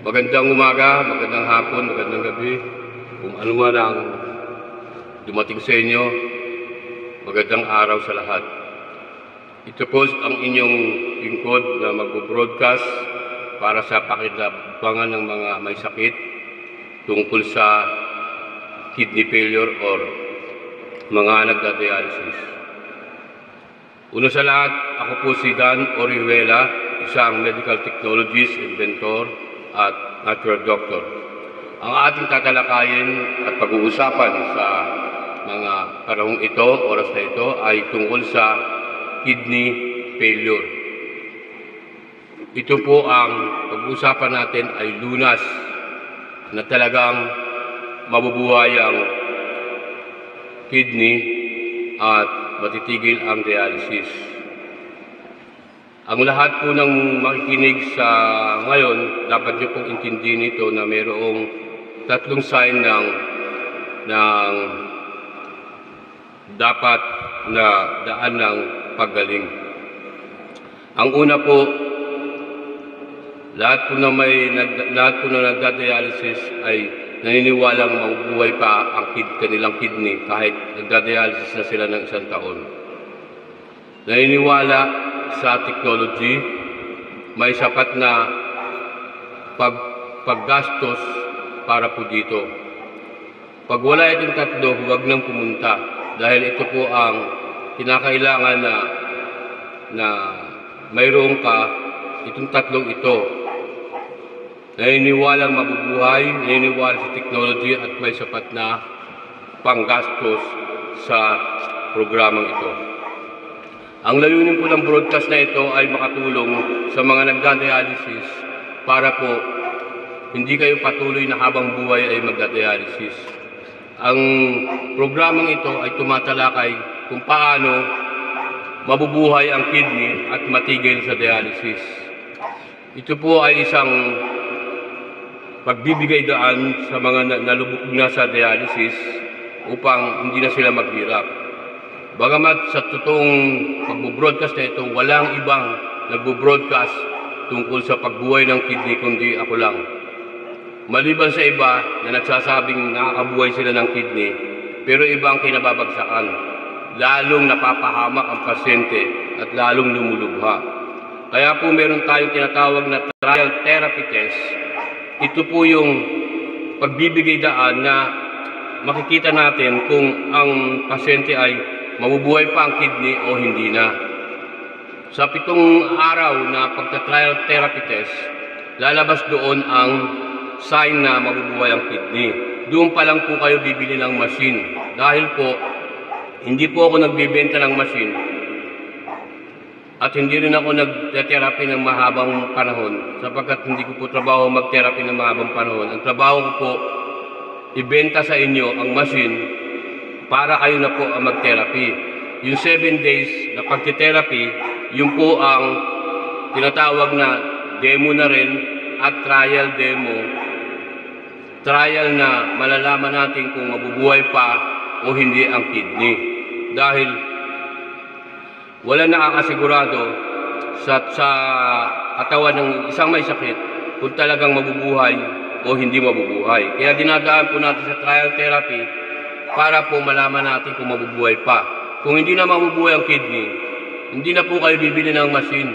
Magandang umaga, magandang hapon, magandang gabi. Kung ano man ang dumating sa inyo, magandang araw sa lahat. Ito po ang inyong lingkod na magbo-broadcast para sa pakinabangan ng mga may sakit tungkol sa kidney failure or mga nagda-dialysis. Una sa lahat, ako po si Dan Orihuela, isang medical technologist, inventor, at natural doctor. Ang ating tatalakayin at pag-uusapan sa mga panahong ito, oras na ito, ay tungkol sa kidney failure. Ito po ang pag-uusapan natin ay lunas na talagang mabubuhay ang kidney at matitigil ang dialysis. Ang lahat po ng makikinig sa ngayon, dapat niyo pong intindihin ito na mayroong tatlong sign ng dapat na daan ng paggaling. Ang una po, lahat po na nagda-dialysis ay naniniwalang mabubuhay pa ang kanilang kidney kahit nagda-dialysis na sila ng 1 taon. Naniniwala sa technology, may sapat na paggastos para po dito. Pag wala itong tatlo, huwag nang pumunta dahil ito po ang kinakailangan na mayroon ka itong tatlong ito. Naniniwalang mabubuhay, naniniwala sa technology at may sapat na panggastos sa programang ito. Ang layunin po ng broadcast na ito ay makatulong sa mga nagda-dialysis para po hindi kayo patuloy na habang buhay ay magda-dialysis. Ang programang ito ay tumatalakay kung paano mabubuhay ang kidney at matigil sa dialysis. Ito po ay isang pagbibigay daan sa mga nalubog na sa dialysis upang hindi na sila maghirap. Bagamat sa totoong pagbo-broadcast na ito, walang ibang nagbo-broadcast tungkol sa pagbuhay ng kidney kundi ako lang. Maliban sa iba na nagsasabing nakakabuhay sila ng kidney, pero ibang kinababagsakan, lalong napapahamak ang pasyente at lalong lumulubha. Kaya po meron tayong tinatawag na trial therapy test. Ito po yung pagbibigay daan na makikita natin kung ang pasyente ay mabubuhay pa ang kidney o hindi na. Sa 7 araw na pagta-trial therapy test, lalabas doon ang sign na mabubuhay ang kidney. Doon pa lang po kayo bibili ng machine. Dahil po, hindi po ako nagbibenta ng machine at hindi rin ako nag-therapy ng mahabang panahon sapagkat hindi ko po trabaho mag-therapy ng mahabang panahon. Ang trabaho ko po, ibenta sa inyo ang machine para kayo na po ang mag-therapy. Yung 7 days na pagti-therapy, yun po ang tinatawag na demo na rin at trial demo. Trial na malalaman natin kung mabubuhay pa o hindi ang kidney. Dahil wala nakakasigurado sa katawan ng isang may sakit kung talagang mabubuhay o hindi mabubuhay. Kaya dinadaan po natin sa trial therapy para po malaman natin kung mabubuhay pa. Kung hindi na mabubuhay ang kidney, hindi na po kayo bibili ng machine.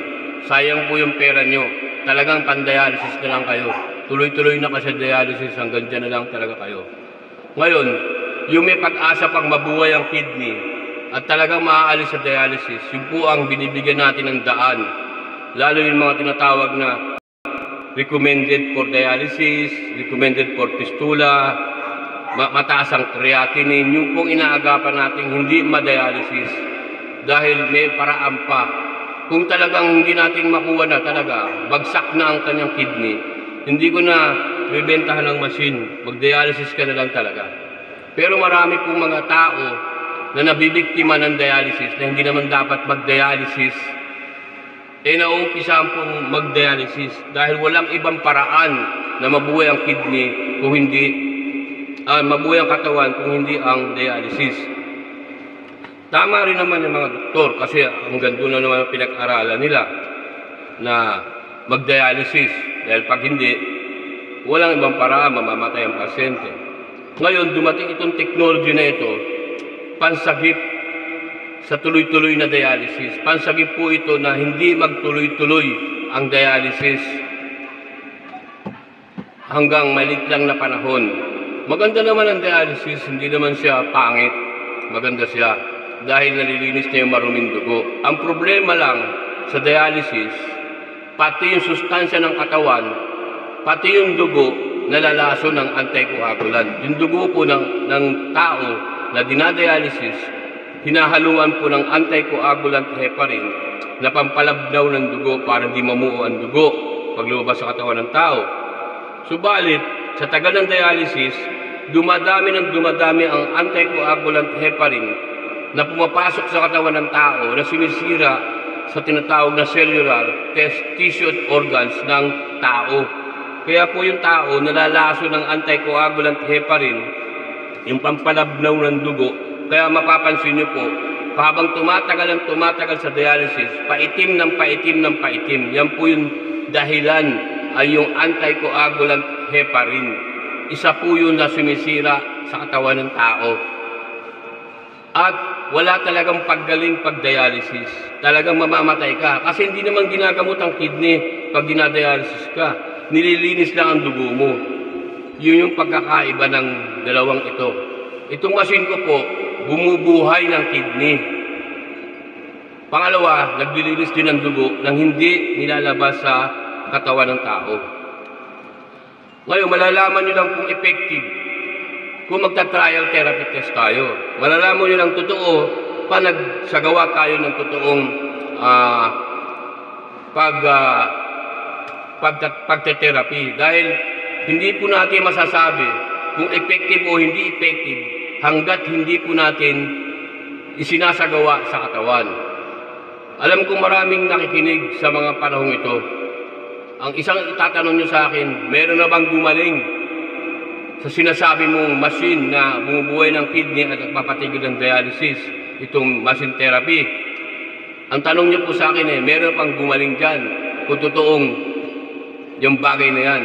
Sayang po yung pera nyo. Talagang pan-dialysis na lang kayo. Tuloy-tuloy na kasi dialysis, hanggang dyan na lang talaga kayo. Ngayon, yung may pag-asa pang mabuhay ang kidney at talagang maaalis sa dialysis, yun po ang binibigyan natin ng daan. Lalo yung mga tinatawag na recommended for dialysis, recommended for fistula, mataas ang creatinine, yung pong inaagapan natin hindi ma-dialysis dahil may paraan pa. Kung talagang hindi natin makuha na talaga, bagsak na ang kanyang kidney, hindi ko na bibentahan ng machine, mag-dialysis ka na lang talaga. Pero marami pong mga tao na nabibiktima ng dialysis na hindi naman dapat mag-dialysis, naumpisahan pong mag-dialysis dahil walang ibang paraan na mabuhay ang kidney kung hindi mabuhay ang katawan kung hindi ang dialysis. Tama rin naman yung mga doktor kasi hanggang doon na naman ang pinag-aralan nila na mag-dialysis. Dahil pag hindi, walang ibang paraan, mamamatay ang pasyente. Ngayon, dumating itong technology na ito, pansagip sa tuloy-tuloy na dialysis. Pansagip po ito na hindi magtuloy-tuloy ang dialysis hanggang maliit lang na panahon. Maganda naman ang dialysis, hindi naman siya pangit. Maganda siya dahil nalilinis niya yung maruming dugo. Ang problema lang sa dialysis, pati yung sustansya ng katawan, pati yung dugo, nalalaso ng anticoagulant. Yung dugo po ng tao na dinadialysis, hinahaluan po ng anticoagulant heparin na pampalabnaw ng dugo para hindi mamuo ang dugo pag lumabas sa katawan ng tao. Subalit, sa tagal ng dialysis, dumadami ang anticoagulant heparin na pumapasok sa katawan ng tao na sumisira sa tinatawag na cellular tissue at organs ng tao. Kaya po yung tao nalalaso ng anticoagulant heparin, yung pampalabnaw ng dugo. Kaya mapapansin nyo po, habang tumatagal sa dialysis, paitim ng paitim. Yan po yung dahilan ay yung anticoagulant heparin. Isa po yun na sumisira sa katawan ng tao. At wala talagang paggaling pag-dialysis. Talagang mamamatay ka. Kasi hindi naman ginagamot ang kidney pag dinadialysis ka. Nililinis lang ang dugo mo. Yun yung pagkakaiba ng dalawang ito. Itong machine ko po, bumubuhay ng kidney. Pangalawa, naglilinis din ng dugo nang hindi nilalabas sa katawan ng tao. Ngayon, malalaman nyo lang kung effective kung magta-trial therapy test tayo. Malalaman nyo lang totoo pa nagsagawa tayo ng totoong pagte-therapy. Dahil hindi po natin masasabi kung effective o hindi effective hanggat hindi po natin isinasagawa sa katawan. Alam ko maraming nakikinig sa mga panahong ito. Ang isang itatanong nyo sa akin, meron na bang gumaling sa sinasabi mong machine na bumubuhay ng kidney at nagpapatigil ng dialysis, itong machine therapy? Ang tanong nyo po sa akin meron pang gumaling dyan kung totoong yung bagay na yan.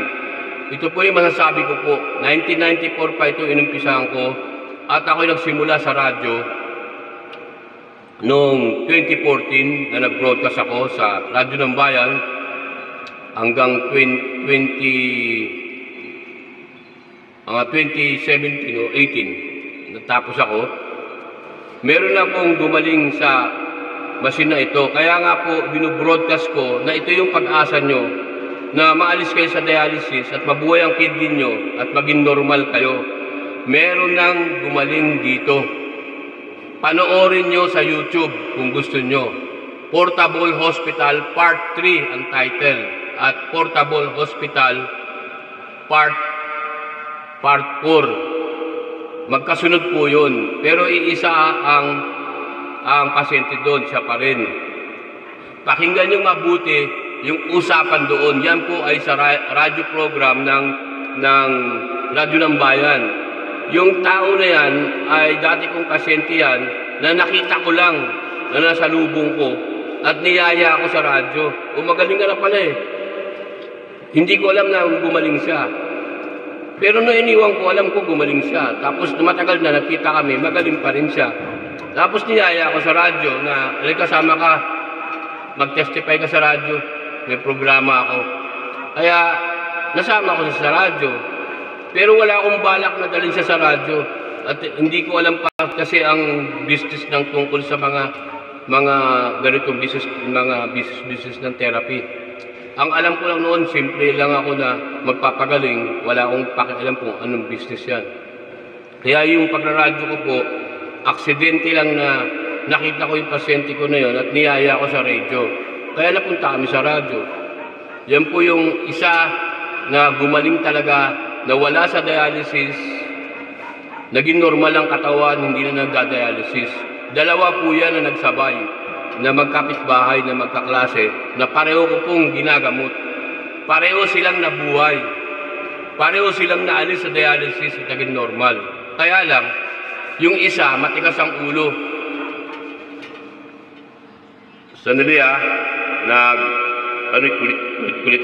Ito po yung masasabi ko po. 1994 pa ito inumpisahan ko at ako'y nagsimula sa radyo noong 2014 na nag-broadcast ako sa Radyo ng Bayan hanggang 2017 o 18 natapos ako. Meron na pong gumaling sa machine na ito. Kaya nga po binubroadcast ko na ito yung pag-asa nyo na maalis kayo sa dialysis at mabuhay ang kidney nyo at maging normal kayo. Meron nang gumaling dito. Panoorin nyo sa YouTube kung gusto nyo. Portable Hospital Part 3 ang title at Portable Hospital Part 4. Magkasunod po yun. Pero iisa ang pasyente doon, siya pa rin. Pakinggan nyo mabuti yung usapan doon. Yan po ay sa radyo program ng Radyo ng Bayan. Yung tao na yan ay dati kong pasyente yan na nakita ko lang na nasa lubong ko at niyaya ako sa radyo. Magaling ka na pala Hindi ko alam na gumaling siya. Pero nung iniwan ko, alam ko gumaling siya. Tapos matagal na nakita kami, magaling pa rin siya. Tapos niyaya ako sa radyo na kasama ka, mag-testify ka sa radyo. May programa ako. Kaya nasama ko sa radyo. Pero wala akong balak na dalhin siya sa radyo. At hindi ko alam pa kasi ang business ng tungkol sa mga ganitong business, business ng therapy. Ang alam ko lang noon, simple lang ako na magpapagaling. Wala akong pakialam kung anong business yan. Kaya yung pagraradyo ko po, aksidente lang na nakita ko yung pasyente ko na yun at niyaya ko sa radio. Kaya napunta kami sa radyo. Yan po yung isa na gumaling talaga, na wala sa dialysis, naging normal ang katawan, hindi na nagda-dialysis. Dalawa po yan na nagsabay, na magkapitbahay, na magkaklase, na pareho ko pong ginagamot. Pareho silang nabuhay. Pareho silang naalis sa dialysis at naging normal. Kaya lang, yung isa, matigas ang ulo. Sandali kulit-kulit